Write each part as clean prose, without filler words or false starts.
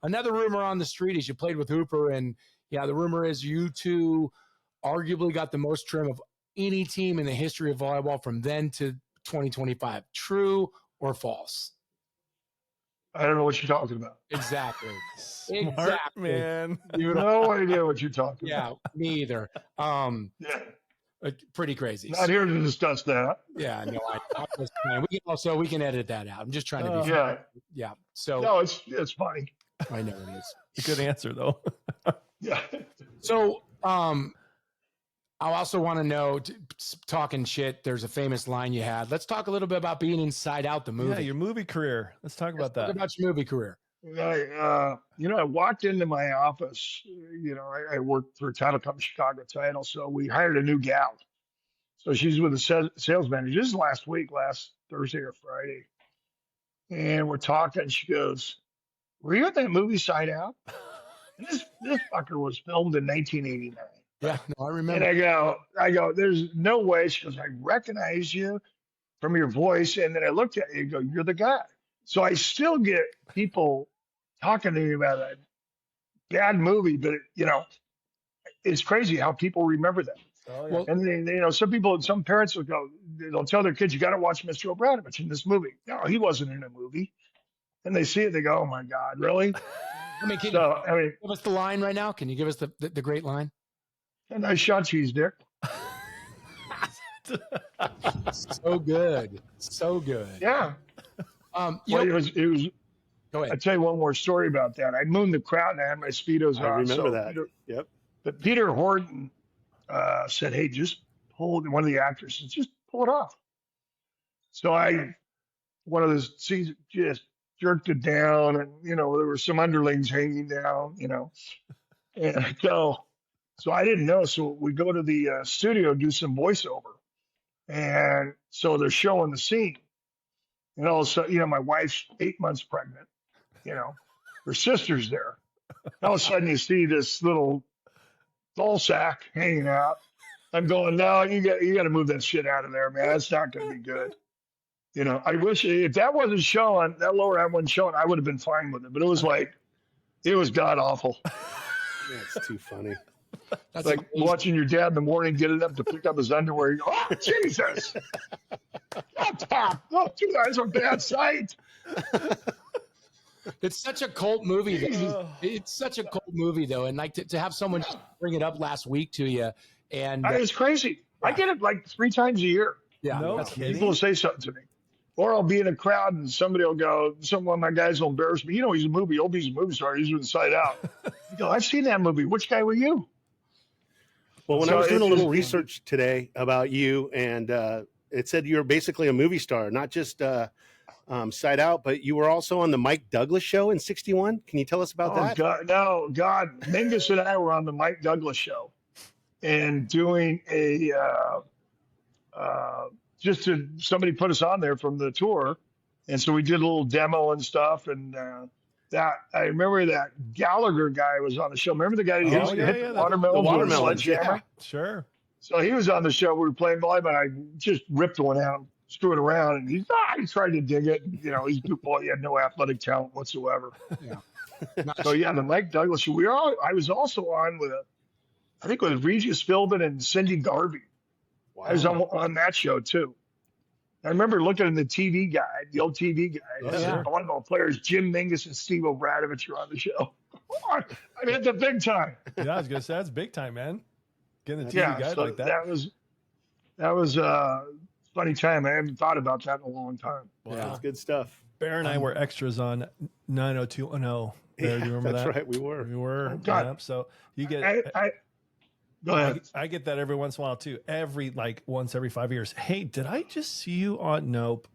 another rumor on the street is you played with Hooper, and yeah, the rumor is you two arguably got the most trim of any team in the history of volleyball from then to 2025. True or false? I don't know what you're talking about. Exactly. Smart, exactly, man. No idea what you're talking about. Yeah, me either. Yeah. Pretty crazy. Not here to discuss that. Yeah, no, we can edit that out. I'm just trying to be Yeah. yeah. So No, it's funny. I know it is. Good answer though. Yeah. So I also want to know, talking shit, there's a famous line you had. Let's talk a little bit about being Inside Out, the movie. Yeah, your movie career. Let's talk about that. Talk about your movie career. I walked into my office. I worked for a title company, Chicago Title. So we hired a new gal. So she's with the sales manager. This is last Thursday or Friday. And we're talking. She goes, "Were you at that movie Side Out?" And this fucker was filmed in 1989. Yeah, no, I remember. And I go, "There's no way." She goes, "I recognize you from your voice." And then I looked at you and go, "You're the guy." So I still get people talking to me about a bad movie, but it's crazy how people remember that. Oh, yeah. And then, some parents will go, they'll tell their kids, "You got to watch Mr. Obradovich in this movie." No, he wasn't in a movie. And they see it, they go, "Oh my God, really?" Can you give us the line right now? Can you give us the great line? "And I shot you, Dick." So good. So good. Yeah. It was. Go ahead. I'll tell you one more story about that. I mooned the crowd and I had my Speedos on. I remember that. Yep. But Peter Horton said, "Hey, just pull," one of the actresses, "just pull it off." So one of the scenes, just jerked it down, and there were some underlings hanging down, and I go, so I didn't know. So we go to the studio, do some voiceover, and so they're showing the scene, and all of a sudden, my wife's 8 months pregnant, her sister's there. All of a sudden, you see this little ball sack hanging out. I'm going, "No, you got to move that shit out of there, man. That's not going to be good." I wish if that wasn't showing, that lower half wasn't showing, I would have been fine with it. But it was god awful. That's too funny. That's like watching your dad in the morning getting up to pick up his underwear. You go, "Oh, Jesus! Don't do that. It's a bad sight." It's such a cult movie. It's such a cult movie, though, and like to have someone bring it up last week to you, and it's crazy. I get it like 3 times a year. Yeah, no kidding. People will say something to me, or I'll be in a crowd and somebody will go, one of my guys will embarrass me. He's a movie. He's a movie star. He's Inside Out. I go, "I've seen that movie. Which guy were you?" Well, when I was doing a little research today about you, and it said you're basically a movie star, not just Side Out, but you were also on the Mike Douglas show in '61. Can you tell us about that? God. Mingus and I were on the Mike Douglas show and doing somebody put us on there from the tour. And so we did a little demo and stuff. And I remember that Gallagher guy was on the show. Remember the guy who hit the watermelon? The watermelons, yeah. Sure. So he was on the show. We were playing volleyball. I just ripped one out, threw it around, and he tried to dig it. He's he had no athletic talent whatsoever. Yeah. So the Mike Douglas show. I was also on with with Regis Philbin and Cindy Garvey. Wow. I was on that show too. I remember looking at the TV guide, the old TV guide. The volleyball players, Jim Mingus and Steve Obradovich, were on the show. I mean, at the big time. Yeah, I was gonna say that's big time, man. Getting the TV guide like that. That was a funny time. I haven't thought about that in a long time. Wow, that's good stuff. Bear and I were extras on 90210. Bear, do you remember that? That's right, we were. Oh, God. Yeah, so you get. Go ahead. I get that every once in a while too. Once every 5 years. Hey, did I just see you on? Nope.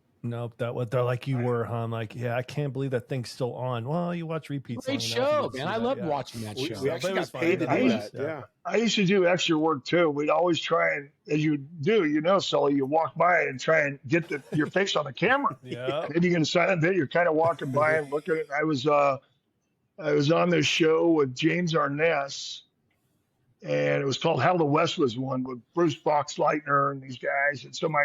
That what they're like. You were, huh? I'm like, yeah. I can't believe that thing's still on. Well, you watch repeats. Great show, man. I loved watching that show. We actually got paid to do that. Yeah. I used to do extra work too. We'd always try and, as you do, Sully, you walk by and try and get your face on the camera. Yeah. Maybe you can sign it. You're kind of walking by and looking at it. I was on this show with James Arness. And it was called How the West Was Won with Bruce Boxleitner and these guys. And so my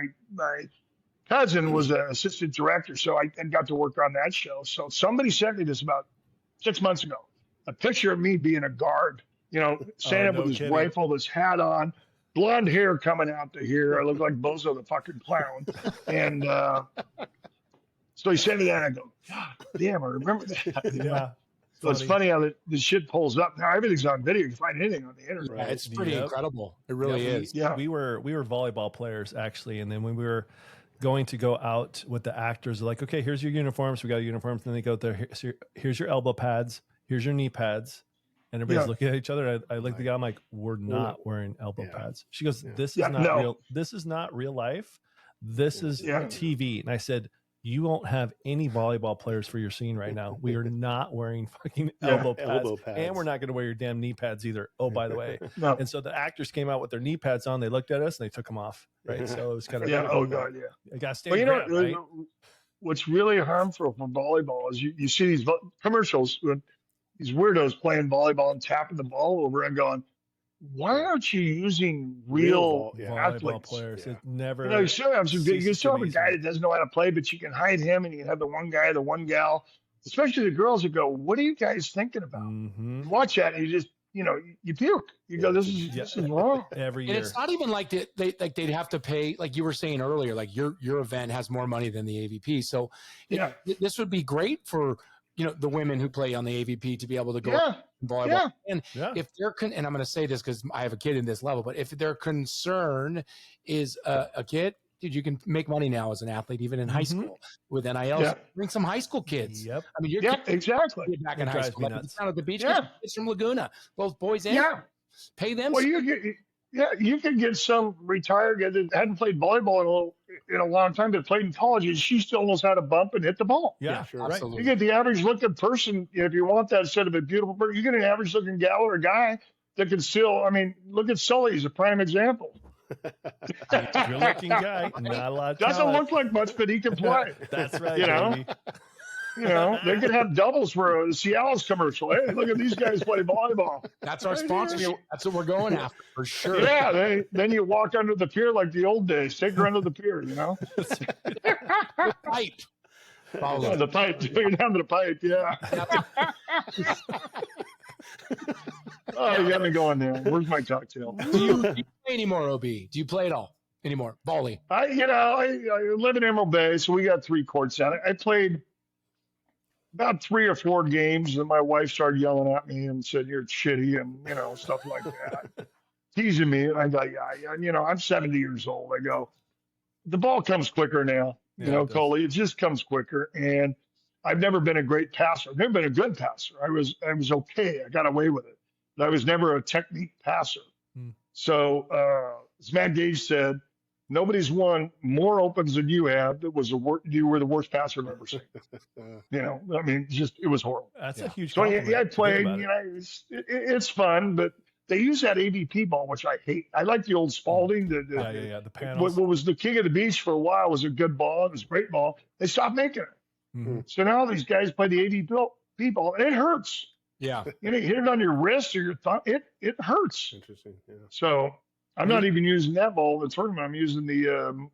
cousin was an assistant director, so I got to work on that show. So somebody sent me this about 6 months ago, a picture of me being a guard, standing up no with his kidding. rifle, his hat on, blonde hair coming out to here. I look like Bozo the fucking clown. And so he sent me that. And I go, God damn, I remember that. Yeah. So it's funny how the shit pulls up. Now everything's on video. You can find anything on the internet. Yeah, it's pretty incredible. It really is. Yeah. We were volleyball players actually, and then when we were going to go out with the actors, like, okay, here's your uniforms. We got uniforms. And then they go there. Here's your elbow pads. Here's your knee pads. And everybody's looking at each other. I look at the guy. I'm like, we're not wearing elbow pads. She goes, this is not real. This is not real life. This is TV. And I said, you won't have any volleyball players for your scene right now. We are not wearing fucking elbow pads. And we're not going to wear your damn knee pads either. Oh, by the way. No. And so the actors came out with their knee pads on. They looked at us and they took them off. Right. So it was kind of, Oh God. Yeah. I got to stay. Well, right? what's really harmful for volleyball is you see these commercials with these weirdos playing volleyball and tapping the ball over and going, why aren't you using real athletes? Volleyball players? It never. You still have a guy that doesn't know how to play, but you can hide him, and you can have the one guy, the one gal, especially the girls that go, "What are you guys thinking about?" Mm-hmm. You watch that, and you just, you puke. You go, "This is wrong." Every year, and it's not even like they'd have to pay, like you were saying earlier, like your event has more money than the AVP, so this would be great for the women who play on the AVP to be able to go volleyball. And if they're and I'm going to say this because I have a kid in this level, but if their concern is a kid, dude, you can make money now as an athlete, even in high school with NIL. Bring some high school kids. Yep. I mean, exactly. Back in high school, like down at the beach. Kids from Laguna, both boys and pay them. Well, you can get some retired guy that hadn't played volleyball in a long time, but played in college, and she still knows how to bump and hit the ball. Yeah, sure. Absolutely. You get the average looking person. If you want that instead of a beautiful person, you get an average looking gal or a guy that can still. I mean, look at Sully. He's a prime example. Good looking guy, not a lot. Doesn't look like much, but he can play. That's right. Baby. They could have doubles for a Cialis commercial. Hey, look at these guys play volleyball. That's our sponsor. That's what we're going after for sure. Yeah, then you walk under the pier like the old days. Take her under the pier, The pipe. Yeah, the pipe. Take her down to the pipe. Yeah. Oh, you got me going there. Where's my cocktail? Do you play anymore, OB? Do you play at all anymore? Volley. I live in Emerald Bay, so we got 3 courts out. I played about 3 or 4 games, and my wife started yelling at me and said, "You're shitty," and stuff like that, teasing me. And I go, "Yeah, I'm 70 years old." I go, "The ball comes quicker now, Coley. It just comes quicker." And I've never been a great passer. I've never been a good passer. I was okay. I got away with it, but I was never a technique passer. So as Matt Gage said, nobody's won more opens than you have. You were the worst passer I've ever seen. I mean, it was horrible. That's a huge. So I played. It's fun, but they use that AVP ball, which I hate. I like the old Spalding. The panels. What was the king of the beach for a while was a good ball. It was a great ball. They stopped making it. Mm-hmm. So now these guys play the AVP ball, and it hurts. Yeah. You hit it on your wrist or your thumb. It hurts. Interesting. Yeah. So I'm not even using that ball in the tournament. I'm using the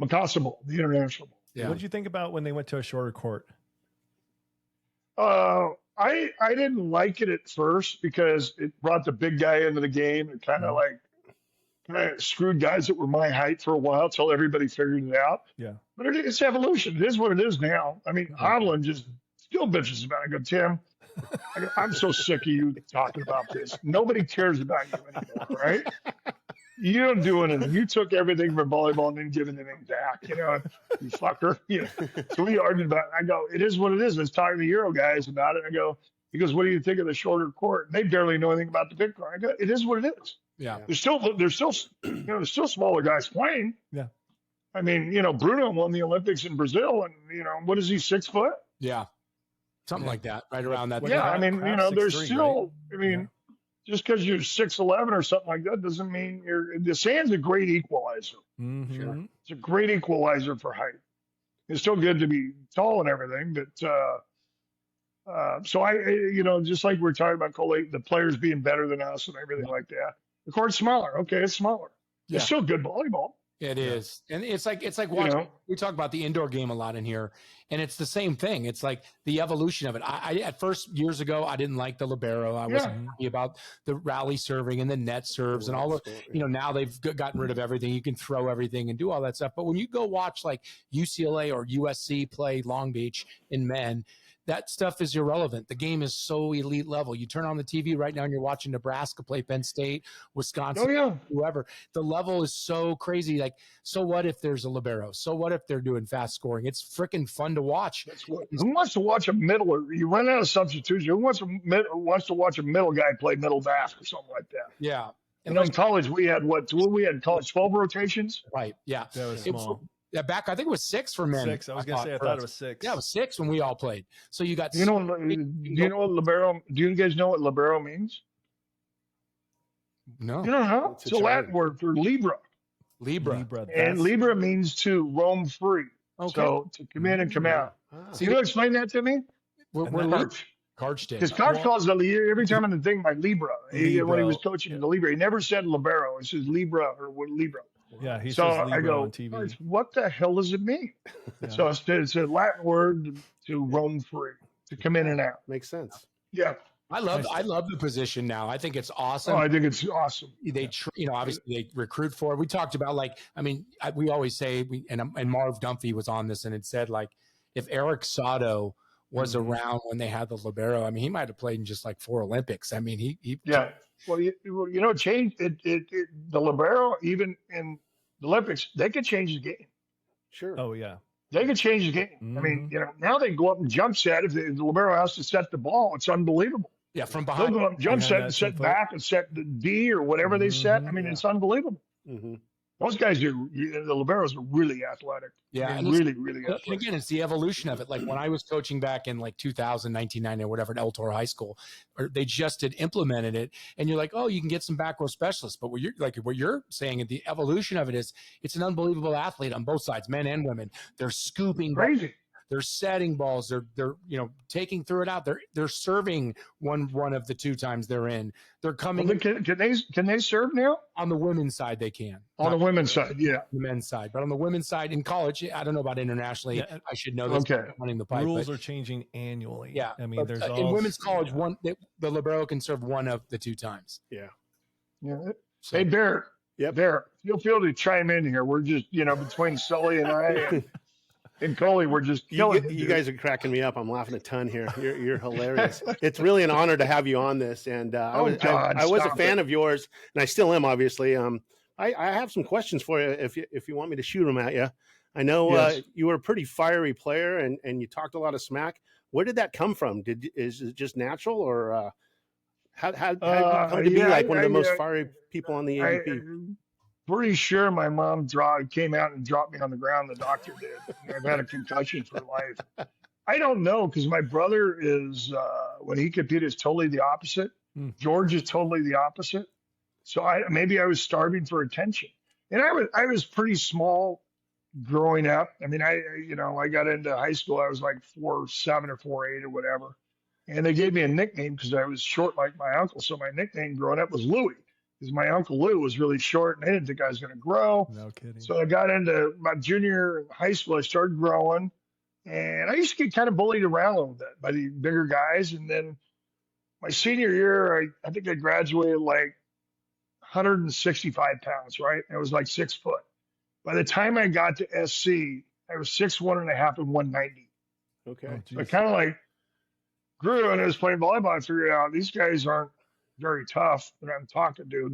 Mikasa ball, the international ball. Yeah. What did you think about when they went to a shorter court? I didn't like it at first because it brought the big guy into the game and kind of screwed guys that were my height for a while till everybody figured it out. Yeah. But it's evolution. It is what it is now. I mean, Hovland just still bitches about it. I go, "Tim, I'm so sick of you talking about this. Nobody cares about you anymore, right? You don't do anything. You took everything from volleyball and didn't give anything back, you fucker." So we argued about it. I go, "It is what it is." Let's talk to the Euro guys about it. I go, he goes, "What do you think of the shorter court?" They barely know anything about the big court. I go, "It is what it is." Yeah. There's still smaller guys playing. Yeah. I mean, Bruno won the Olympics in Brazil, and what is he, 6 foot? Yeah. Something like that, right around that. Yeah, I mean, there's still, right? I mean, just because you're 6'11" or something like that doesn't mean the sand's a great equalizer. Mm-hmm. Sure. It's a great equalizer for height. It's still good to be tall and everything, but so I, just like we're talking about Cole, the players being better than us and everything like that. The court's smaller. Okay, it's smaller. Yeah. It's still good volleyball. It is. And it's like You watching, know, we talk about the indoor game a lot in here, and it's the same thing. It's like the evolution of it. I at first, years ago, I didn't like the libero. I wasn't happy about the rally serving and the net serves and all the, now they've gotten rid of everything. You can throw everything and do all that stuff. But when you go watch like UCLA or USC play Long Beach in men, that stuff is irrelevant. The game is so elite level. You turn on the TV right now and you're watching Nebraska play Penn State, Wisconsin, whoever. The level is so crazy. Like, so what if there's a libero? So what if they're doing fast scoring? It's freaking fun to watch. Who wants to watch a middler? You run out of substitution. Who wants to watch a middle guy play middle back or something like that? Yeah. And in college, we had in college 12 rotations. Right. Yeah. That was small. Yeah, back I think it was 6 for men. 6. I was gonna say I thought it was 6. Yeah, it was 6 when we all played. So you got. Do you know what libero? Do you guys know what libero means? No. You don't know? It's a Latin word for libra. Libra. And libra means to roam free. Okay. So to come in and come out. So you explain that to me? We're Karch did. Because Karch calls it every time on the thing by libra. When he was coaching the libra, he never said libero. He says libra or libra. Yeah, he so says libra I go, on TV. What the hell does it mean? Yeah. So it's a Latin word to roam free, to come in and out. Makes sense. Yeah. I love the position now. I think it's awesome. Oh, I think it's awesome. They, obviously they recruit for it. We talked about we always say and Marv Dunphy was on this and it said like, if Eric Sato was around when they had the libero, I mean, he might have played in just like 4 Olympics. I mean, he yeah. Well, change the libero, even in the Olympics, they could change the game. Sure. Oh yeah. They could change the game. Mm-hmm. I mean, now they go up and jump set. If the libero has to set the ball, it's unbelievable. Yeah, from behind. They'll go up, jump set, and set back, and set the D or whatever they set. I mean, it's unbelievable. Mm-hmm. Those guys the liberos are really athletic. Yeah, and really, really athletic. And again, it's the evolution of it. Like when I was coaching back in like 2000, 1990 or whatever at El Toro High School, they just had implemented it. And you're like, oh, you can get some back row specialists. But what you're saying, the evolution of it is it's an unbelievable athlete on both sides, men and women. They're scooping. Crazy. They're setting balls. They're taking through it out. They're serving one of the 2 times they're in. They're coming. Well, can they serve now? On the women's side, they can. On the women's side, yeah. The men's side, but on the women's side in college, I don't know about internationally. Yeah. I should know this. Okay. Running the pipe, rules are changing annually. Yeah, I mean, there's in women's college, the libero can serve 1 of the 2 times. Yeah. So, hey, Bear. Yeah, Bear. Feel free to chime in here. We're just between Sully and I. And Coley, we're just you guys are cracking me up. I'm laughing a ton here. You're hilarious. It's really an honor to have you on this. And I was a fan of yours, and I still am, obviously. I have some questions for you if you want me to shoot them at you. I know you were a pretty fiery player, and you talked a lot of smack. Where did that come from? Is it just natural, or how did you come to be like one of the most fiery people on the AVP? Pretty sure my mom came out and dropped me on the ground. The doctor did. I've had a concussion for life. I don't know, because my brother is when he competed is totally the opposite. George is totally the opposite. So maybe I was starving for attention. And I was pretty small growing up. I mean, I got into high school. I was like 4'7" or 4'8" or whatever. And they gave me a nickname because I was short like my uncle. So my nickname growing up was Louie. Because my Uncle Lou was really short and they didn't think I was going to grow. No kidding. So I got into my junior high school. I started growing. And I used to get kind of bullied around a little bit by the bigger guys. And then my senior year, I think I graduated like 165 pounds, right? I was like 6 foot. By the time I got to SC, I was 6'1.5" and 190. Okay. So I kind of like grew, and I was playing volleyball. I figured out these guys aren't very tough that I'm talking to.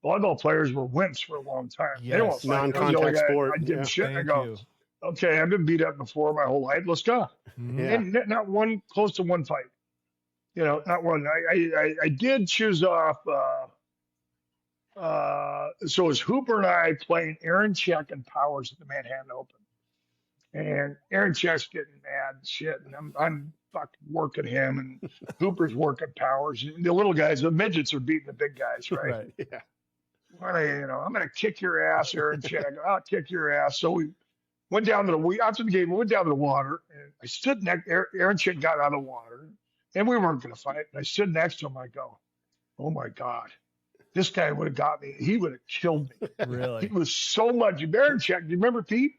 Volleyball players were wimps for a long time. Yes. They don't fight. Non-contact sport. I give shit. I go, okay, I've been beat up before my whole life. Let's go. Yeah. And not close to one fight. Not one. I did choose off. So it was Hooper and I playing Aaron Check and Powers at the Manhattan Open. And Aaron Check's getting mad and shit. And I'm fucking working him, and Hooper's working Powers. And the little guys, the midgets, are beating the big guys, right? Right. Yeah. Well, I'm going to kick your ass, Aaron Check. I'll kick your ass. So we went down to after the game, we went down to the water, and I stood next. Aaron Check got out of the water, and we weren't going to fight. And I stood next to him. I go, oh my God, this guy would have got me. He would have killed me. Really? He was so much. Baranchuk, do you remember Pete?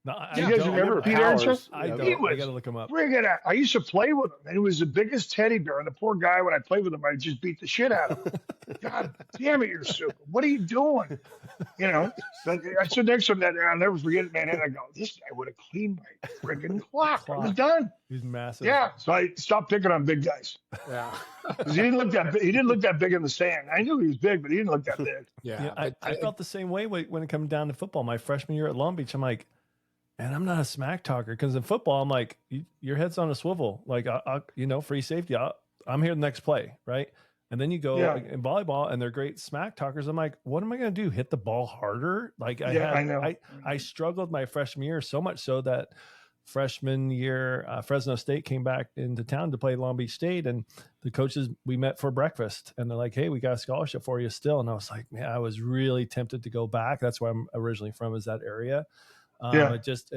No, I Do you guys don't. remember Pete Powers. Baranchuk? I Yeah. don't. He I was got to look him up. Bring it out. I used to play with him, and he was the biggest teddy bear. And the poor guy, when I played with him, I just beat the shit out of him. God damn it, you're stupid. What are you doing? You know, but I stood next to him that day. I'll never forget it, man. And I go, this guy would have cleaned my friggin' clock. I was done. He's massive. Yeah. So I stopped picking on big guys. Yeah. Because he didn't look that big in the stand. I knew he was big, but he didn't look that big. Yeah. Yeah, I felt the same way when it comes down to football. My freshman year at Long Beach, I'm like, and I'm not a smack talker because in football, I'm like, your head's on a swivel. Like, free safety. I'm here the next play, right? And then you go like, in volleyball, and they're great smack talkers. I'm like, what am I going to do? Hit the ball harder? Like, I know. I struggled my freshman year so much so that freshman year, Fresno State came back into town to play Long Beach State, and the coaches, we met for breakfast, and they're like, hey, we got a scholarship for you still. And I was like, man, I was really tempted to go back. That's where I'm originally from, is that area.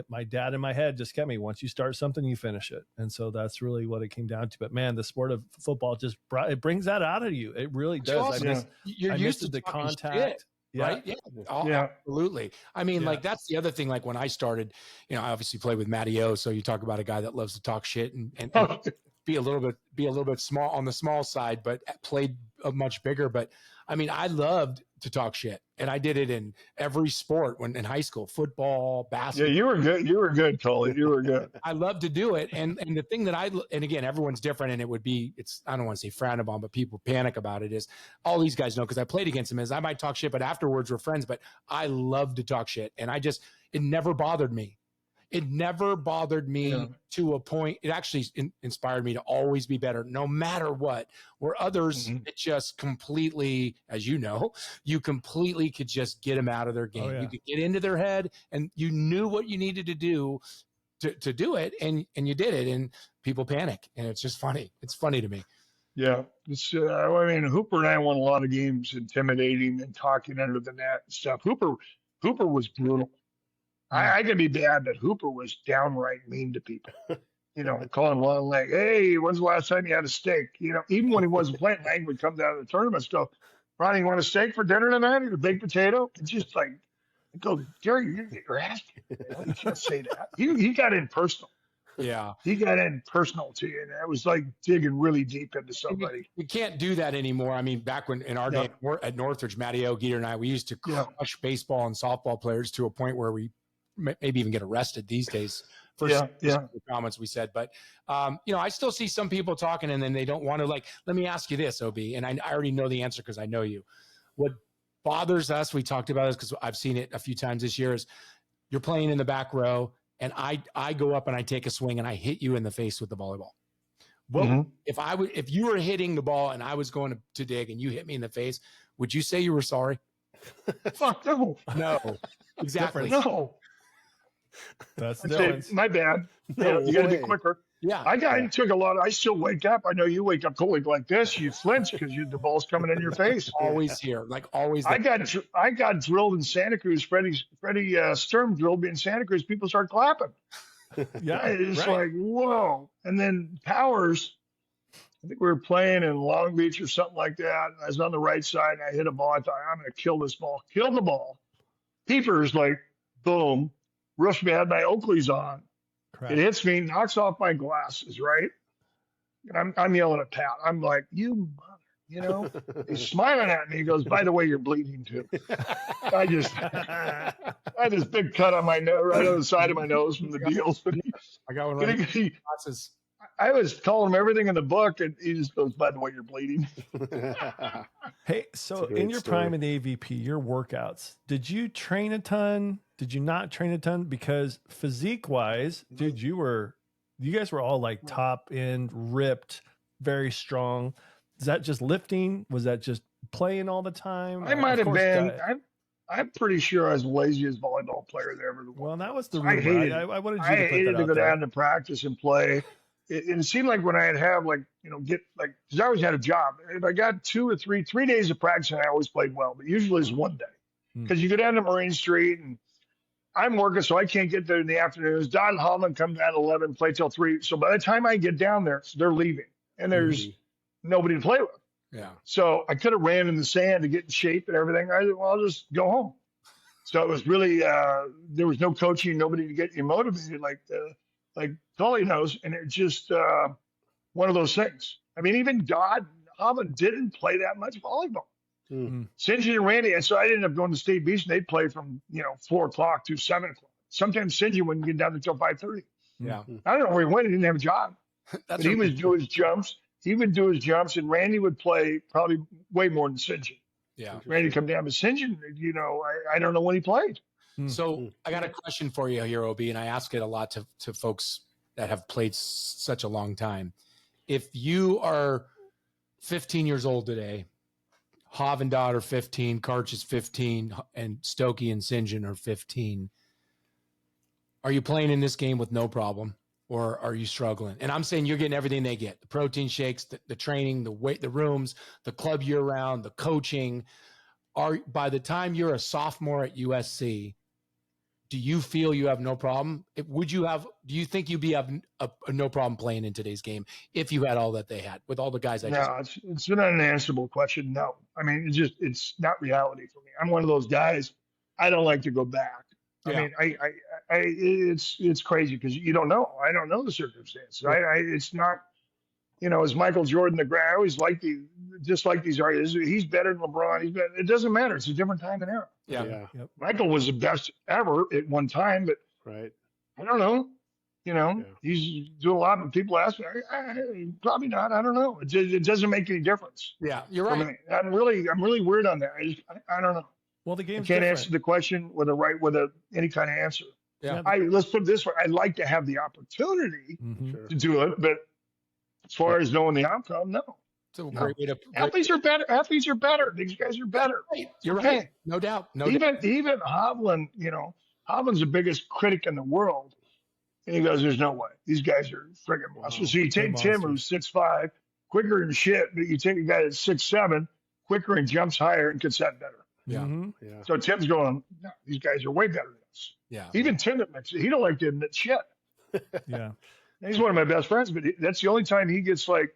My dad in my head just kept me, once you start something, you finish it. And so that's really what it came down to. But man, the sport of football it brings that out of you. It really does. Awesome. You're used to the talking contact. shit, Yeah. right? Yeah. Absolutely. I mean, like, that's the other thing. Like, when I started, I obviously played with Matty O. So you talk about a guy that loves to talk shit and be a little bit small on the small side, but played much bigger. But I mean, I loved to talk shit, and I did it in every sport when in high school, football, basketball. Yeah, you were good. You were good, Coley. You were good. I love to do it. And the thing that and again, everyone's different, and I don't want to say frowned upon, but people panic about it, is all these guys know, because I played against them, is I might talk shit, but afterwards we're friends. But I love to talk shit. And it never bothered me. It never bothered me to a point. It actually inspired me to always be better, no matter what. Where others, it just completely, as you know, you completely could just get them out of their game. You could get into their head, and you knew what you needed to do to do it, and you did it, and people panic, and it's just funny. It's funny to me. Yeah. I mean, Hooper and I won a lot of games intimidating and talking under the net and stuff. Hooper was brutal. I could be bad, but Hooper was downright mean to people. Calling one leg, hey, when's the last time you had a steak? Even when he wasn't playing, Lang would come down to the tournament stuff. Ronnie, you want a steak for dinner tonight, or a baked potato? It's just like, I go, Gary, you're going to get your ass kicked. You can't say that. He got in personal. Yeah. He got in personal to you, and that was like digging really deep into somebody. You can't do that anymore. I mean, back when in our day at Northridge, Matty O, Geeter, and I, we used to crush baseball and softball players to a point where we maybe even get arrested these days for some of the comments we said. But, I still see some people talking, and then they don't want to, like, let me ask you this, OB. And I already know the answer because I know you. What bothers us, we talked about this because I've seen it a few times this year, is you're playing in the back row, and I go up and I take a swing and I hit you in the face with the volleyball. Well, if you were hitting the ball and I was going to dig and you hit me in the face, would you say you were sorry? Fuck no. No. Exactly. No. That's the difference. My bad. You got to be quicker. Yeah. I took a lot. I still wake up. I know you wake up cold like this. You flinch because the ball's coming in your face. Always here, like always. I got drilled in Santa Cruz. Freddie Sturm drilled me in Santa Cruz. People start clapping. It's like, whoa. And then Powers, I think we were playing in Long Beach or something like that. I was on the right side, and I hit a ball. I thought, I'm going to kill this ball. Killed the ball. Peepers, like, boom, roofs me. I had my Oakleys on. Crap. It hits me, knocks off my glasses, right? And I'm yelling at Pat. I'm like, you mother, He's smiling at me. He goes, by the way, you're bleeding too. I had this big cut on my nose, right on the side of my nose from the deals. But I got one right. Glasses. I was telling him everything in the book, and he just goes, by the way, you're bleeding. Hey, so in your prime in the AVP, your workouts, did you train a ton? Did you not train a ton? Because physique-wise, dude, you guys were all like top end, ripped, very strong. Is that just lifting? Was that just playing all the time? I might have been. I'm pretty sure I was the laziest volleyball player there ever. Well, that was the rumor. I wanted you to put that out there. I hated to go down to practice and play. It seemed like when I'd have because I always had a job. If I got 2 or 3 days of practice, I always played well, but usually it's one day. Because you go down to Marine Street, and I'm working, so I can't get there in the afternoons. Don Holman comes at 11, play till 3. So by the time I get down there, they're leaving, and there's nobody to play with. Yeah. So I could have ran in the sand to get in shape and everything. I said, well, I'll just go home. So it was really, there was no coaching, nobody to get you motivated like Tully knows. And it's just one of those things. I mean, even God, Holland didn't play that much volleyball. Sinjin and Randy, and so I ended up going to State Beach, and they'd play from 4 o'clock to 7 o'clock. Sometimes Sinjin wouldn't get down until 5:30. Yeah. I don't know where he went. He didn't have a job, but he would do his jumps. He would do his jumps, and Randy would play probably way more than Sinjin. Yeah. Randy come down, but Sinjin, I don't know when he played. So I got a question for you here, OB, and I ask it a lot to folks that have played such a long time. If you are 15 years old today, Havendot are 15, Karch is 15, and Stokey and Sinjin are 15. Are you playing in this game with no problem, or are you struggling? And I'm saying you're getting everything they get: the protein shakes, the training, the weight, the rooms, the club year round, the coaching. By the time you're a sophomore at USC, do you feel you have no problem? Do you think you'd be having a no problem playing in today's game if you had all that they had with all the guys? It's an unanswerable question. No, I mean, it's not reality for me. I'm one of those guys. I don't like to go back. Yeah. I mean, it's crazy because you don't know. I don't know the circumstances. It's not, as Michael Jordan, I always like just like these artists. He's better than LeBron. It doesn't matter. It's a different time and era. Yeah. Yep. Michael was the best ever at one time, but Right. I don't know. He's doing a lot, but people ask me, probably not. I don't know. It doesn't make any difference. Yeah, you're I right. mean, I'm really weird on that. I don't know. Well, the I game's can't different. answer the question with any kind of answer. Yeah. Let's put it this way. I'd like to have the opportunity Mhm. to do it, but as far as knowing the outcome, no. It's a great way to. Athletes are better. Athletes are better. These guys are better. You're Okay. right. No doubt. No doubt. Even Hovland, Hovland's the biggest critic in the world. And he goes, there's no way. These guys are friggin' monsters. So you take Tim, who's 6'5", quicker than shit, but you take a guy that's 6'7", quicker and jumps higher and can set better. Yeah. Mhm. Yeah. So Tim's going, no, these guys are way better than us. Yeah. Even Tim admits it. He don't like to admit shit. Yeah. And he's one of my best friends, but that's the only time he gets like,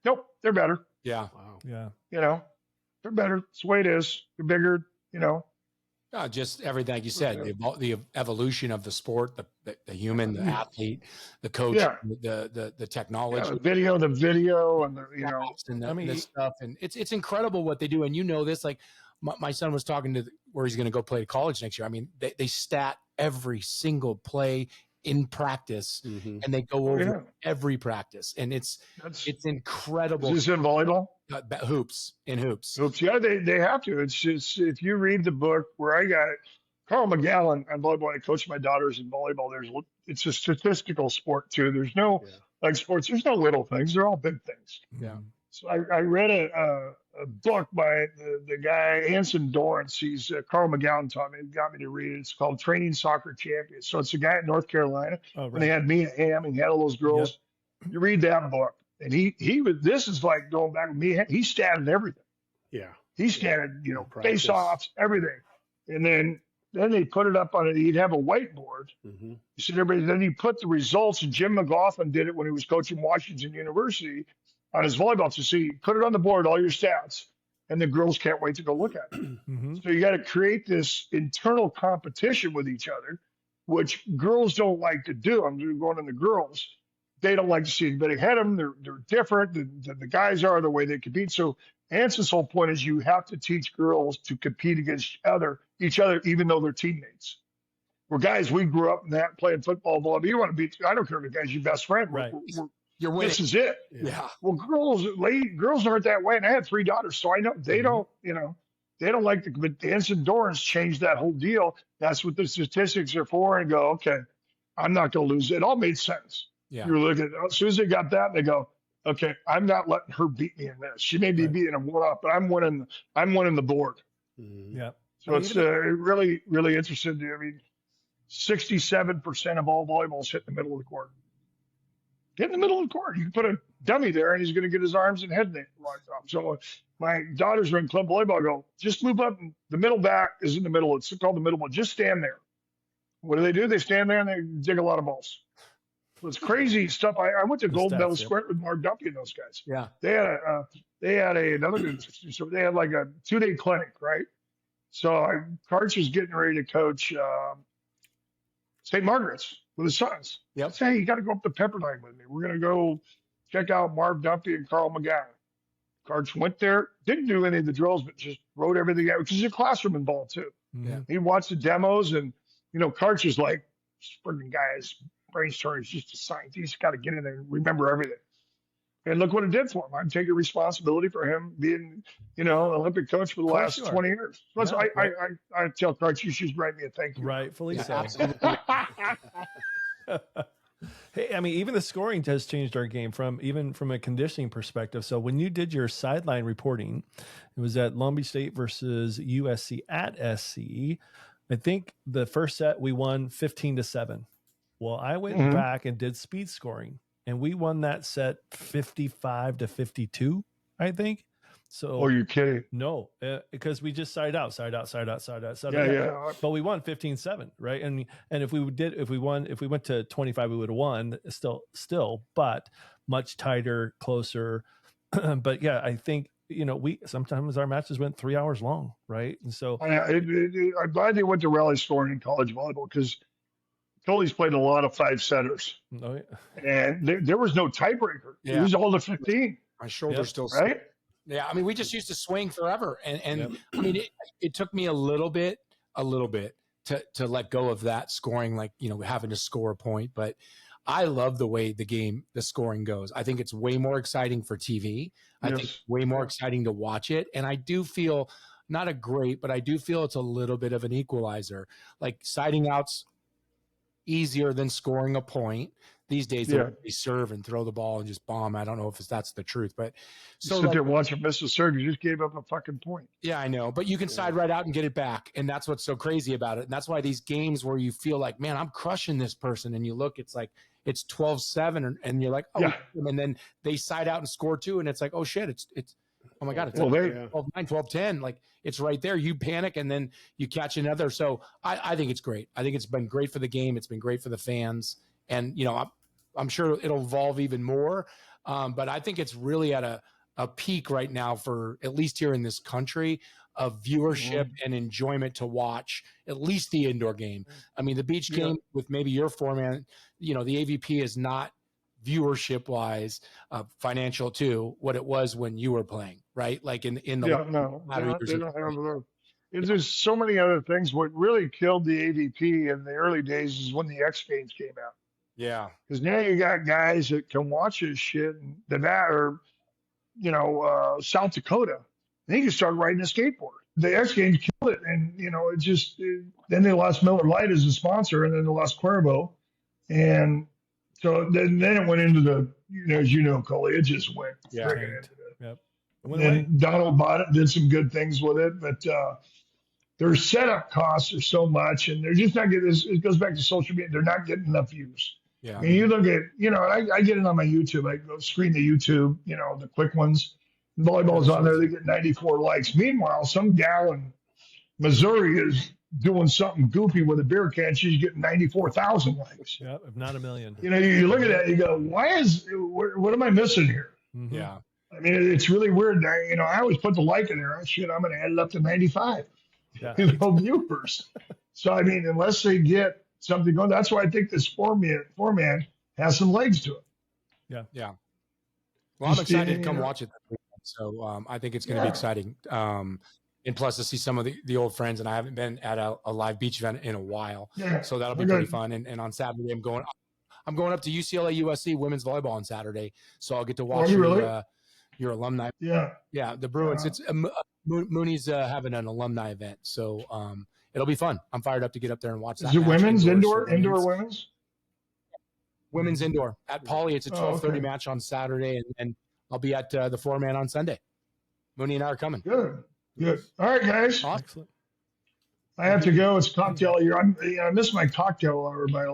nope, they're better. Yeah. Wow. Yeah. They're better. It's the way it is. They're bigger, Just everything like you said, the evolution of the sport, the human, the athlete, the coach, the technology, the video, and the and this stuff, and it's incredible what they do. And this, like my son was talking to where he's going to go play college next year. I mean, they stat every single play in practice, and they go over every practice, and it's incredible. Is this in volleyball? Hoops. Yeah, they have to. It's just, if you read the book where I got it, Carl McGowan on volleyball, I coach my daughters in volleyball. It's a statistical sport too. There's no like sports. There's no little things. They're all big things. Yeah. So I read a book by the guy Anson Dorrance. He's Carl McGowan got me to read it. It's called Training Soccer Champions. So it's a guy in North Carolina. Oh, When they had Mia Hamm, and he had all those girls. You read that book, and he was. This is like going back with Mia. He statted everything. Yeah. He statted, Practice. face-offs, everything, and then they put it up on it. He'd have a whiteboard. Mm-hmm. He said everybody. Then he put the results, and Jim McLaughlin did it when he was coaching Washington University on his volleyball to see, put it on the board, all your stats, and the girls can't wait to go look at it. Mm-hmm. So you got to create this internal competition with each other, which girls don't like to do. I'm going on the girls. They don't like to see anybody ahead of them. They're different. The guys are the way they compete. So Anson's whole point is you have to teach girls to compete against each other, even though they're teammates. We're guys, we grew up in that, playing football, volleyball. You want to beat, I don't care if the guy's your best friend. Right. You're winning. This is it. Yeah. Well, girls aren't that way. And I had 3 daughters, so I know they don't, they don't like but Anson Dorrance changed that whole deal. That's what the statistics are for. And go, okay, I'm not going to lose. It all made sense. Yeah. You're looking at, as soon as they got that, they go, okay, I'm not letting her beat me in this. She may be beating a 1-up, but I'm winning the board. Mm-hmm. Yeah. So it's really, really interesting. I mean, 67% of all volleyballs hit in the middle of the court. Get in the middle of the court. You can put a dummy there, and he's going to get his arms and head locked up. So my daughters are in club volleyball. I go, just move up. And the middle back is in the middle. It's called the middle one. Just stand there. What do? They stand there and they dig a lot of balls. was crazy stuff. I went to The Golden stats, Medal yep. Square with Mark Dumpy and those guys. Yeah. They had another good. So they had like a 2-day clinic, right? So Karch was getting ready to coach St. Margaret's with his sons. Yep. I said, hey, you got to go up to Pepperdine with me. We're going to go check out Marv Dumpy and Carl McGowan. Karch went there, didn't do any of the drills, but just wrote everything out, which is a classroom involved too. Yeah. He watched the demos, and Karch is like, friggin' guy's brain's turning. He's just a scientist. He's got to get in there and remember everything. And look what it did for him. I'm taking responsibility for him being, an Olympic coach for the course last you are. 20 years. Yeah, So I tell Karch, you should write me a thank you. Rightfully Yeah, so. absolutely. Hey, I mean, even the scoring has changed our game from a conditioning perspective. So when you did your sideline reporting, it was at Long Beach State versus USC at SC. I think the first set we won 15-7. Well, I went back and did speed scoring, and we won that set 55-52, I think. So, Oh, you're kidding. no, because we just side out. Yeah. But we won 15-7, right? And if we went to 25, we would have won still, but much tighter, closer. But yeah, I think, we sometimes our matches went 3 hours long, right? And so I'm glad they went to rally scoring in college volleyball because Coley's played a lot of 5-setters. oh, yeah. And there was no tiebreaker. It Yeah. was all to 15, My shoulder's Yep. still right? Yeah, I mean, we just used to swing forever, and Yep. I mean, it took me a little bit to let go of that scoring, like having to score a point. But I love the way the scoring goes. I think it's way more exciting for TV. I think Yes. way more exciting to watch it, and I do feel not a great, but I do feel it's a little bit of an equalizer. Like siding out's easier than scoring a point. These days, Yeah. they serve and throw the ball and just bomb. I don't know if that's the truth, but So sit there and watch him miss a serve. You just gave up a fucking point. yeah, I know, but you can side right out and get it back, and that's what's so crazy about it. And that's why these games where you feel like, man, I'm crushing this person, and you look, it's like it's 12-7, and you're like, oh, Yeah. and then they side out and score two, and it's like, oh shit, it's oh my god, it's Well, like they 12-9, 12-10, like it's right there. You panic, and then you catch another. So I think it's great. I think it's been great for the game. It's been great for the fans, and I'm sure it'll evolve even more. But I think it's really at a peak right now for at least here in this country of viewership and enjoyment to watch at least the indoor game. I mean, the beach game with maybe your format, the AVP is not viewership wise, financial too, what it was when you were playing, right? Like in the they don't have those. There's so many other things. What really killed the AVP in the early days is when the X Games came out. yeah. Because now you got guys that can watch this shit in Nevada or, South Dakota. They can start riding a skateboard. The X Games killed it. And, then they lost Miller Lite as a sponsor, and then they lost Cuervo. And so then it went into the, as you know, Coley, it just went friggin' into it. Yep. And then Donald bought it, did some good things with it, but their setup costs are so much, and they're just not getting this. It goes back to social media. They're not getting enough views. Yeah. I mean, you look at, I get it on my YouTube. I go screen the YouTube, the quick ones. Volleyball's on there. They get 94 likes. Meanwhile, some gal in Missouri is doing something goofy with a beer can. She's getting 94,000 likes. Yeah, if not a million. You look at that, you go, what am I missing here? Mm-hmm. Yeah. I mean, it's really weird. I always put the like in there. Shit, I'm going to add it up to 95 Yeah. viewers. So, I mean, unless they get something going, that's why I think this four-man has some legs to it. Yeah. Well, I'm excited to come watch it. So I think it's going to be exciting. And plus to see some of the old friends, and I haven't been at a live beach event in a while. Yeah. So that'll be pretty fun. And on Saturday, I'm going up to UCLA USC women's volleyball on Saturday. So I'll get to watch your alumni. Yeah. Yeah. The Bruins. It's Mooney's having an alumni event. So it'll be fun. I'm fired up to get up there and watch that. Is it women's indoor women's? Women's indoor at Poly. It's a 12:30 match on Saturday, and I'll be at the 4-man on Sunday. Mooney and I are coming. Good. All right, guys. Excellent. I have to go. It's cocktail hour. I missed my cocktail hour by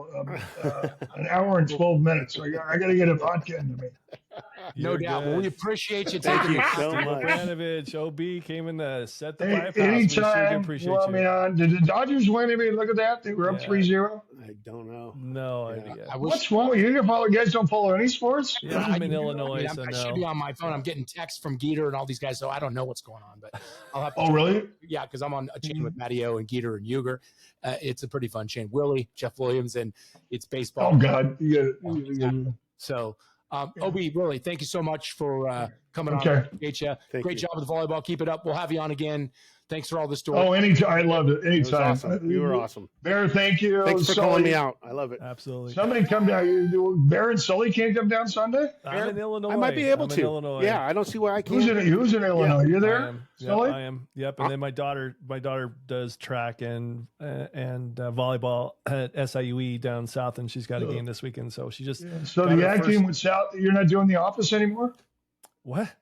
an hour and 12 minutes. I got to get a vodka into me. No doubt. Well, we appreciate you Thank taking you the so time. much. Obradovich, OB came in to set the Hey, bypass. We sure do anytime appreciate you want me you. on. Did the Dodgers win? I mean, look at that. They were up 3-0. don't know. No Yeah. idea. I wish. What's wrong? You guys don't follow any sports? Yeah, I'm in I Illinois, mean, so I should be no. on my phone. I'm getting texts from Geeter and all these guys, so I don't know what's going on. But I'll have to. Oh, really? Yeah, because I'm on a chain with Matteo and Geeter and Uger. It's a pretty fun chain. Willie, Jeff Williams, and it's baseball. Oh, God. You So, Obi, really, thank you so much for coming on. Okay. Appreciate you. Thank Great you. job with the volleyball. Keep it up. We'll have you on again. Thanks for all the stories. Oh, anytime. I loved it. It was Anytime. awesome. You were awesome. Bear, thank you. Thanks for Sully, calling me out. I love it. Absolutely. Somebody come down. Bear and Sully can't come down Sunday? I'm in Illinois. I might be able I'm in to. Illinois. Yeah, I don't see why I Who's can't. in Illinois? You I there? am. Yep, Sully? I am. Yep. And then my daughter does track and volleyball at SIUE down south, and she's got a game this weekend. So she just So got the her acting first- with South, you're not doing The Office anymore? what?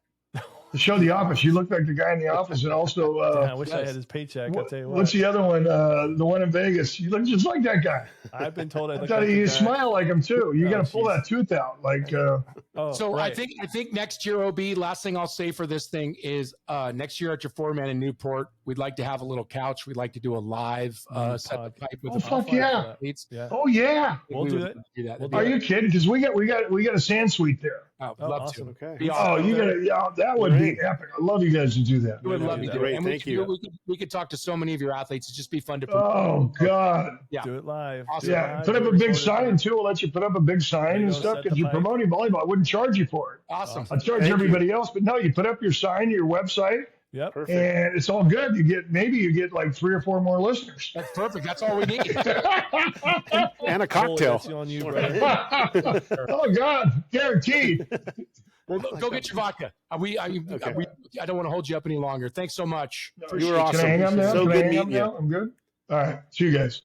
The show The Office. You look like the guy in The Office, and also I wish I had his paycheck. I'll tell you what. what's the other one? The one in Vegas. You look just like that guy. I've been told I I look thought like the you guy. smile like him too. You Oh, got to pull jeez. that tooth out. Like, Oh, So right. I think next year, OB, last thing I'll say for this thing is next year at your 4-man in Newport, we'd like to have a little couch. We'd like to do a live set the pipe with Oh, the fuck yeah. athletes. Yeah. oh yeah. We'll We do would it. do that. We'll That'd Are be- you kidding? Because we got a sand suite there. Oh, Oh, love awesome. to. Okay. Be Oh, awesome. you gotta. Yeah, that would be epic. I'd love you guys to do that. We would love to do it. Great, And thank you. we could talk to so many of your athletes. It'd just be fun to. Oh God. Yeah. Do it live. Awesome. Do it Yeah, live, put up do a it big recorded sign live. too. We'll let you put up a big sign There you and go, stuff set because the you're pipe. promoting volleyball. I wouldn't charge you for it. Awesome. I'd charge Thank everybody else, but no, you put up your sign, your website, Yep. Perfect. and it's all good. Maybe you get like 3 or 4 more listeners. That's perfect. That's all we need. And a Joel, cocktail. that's on you, brother. Oh God, guaranteed. Well, go get your vodka. I don't want to hold you up any longer. Thanks so much. You were Can I awesome. hang up now? So Can I good hang up meeting you. now? I'm good. All right, see you guys.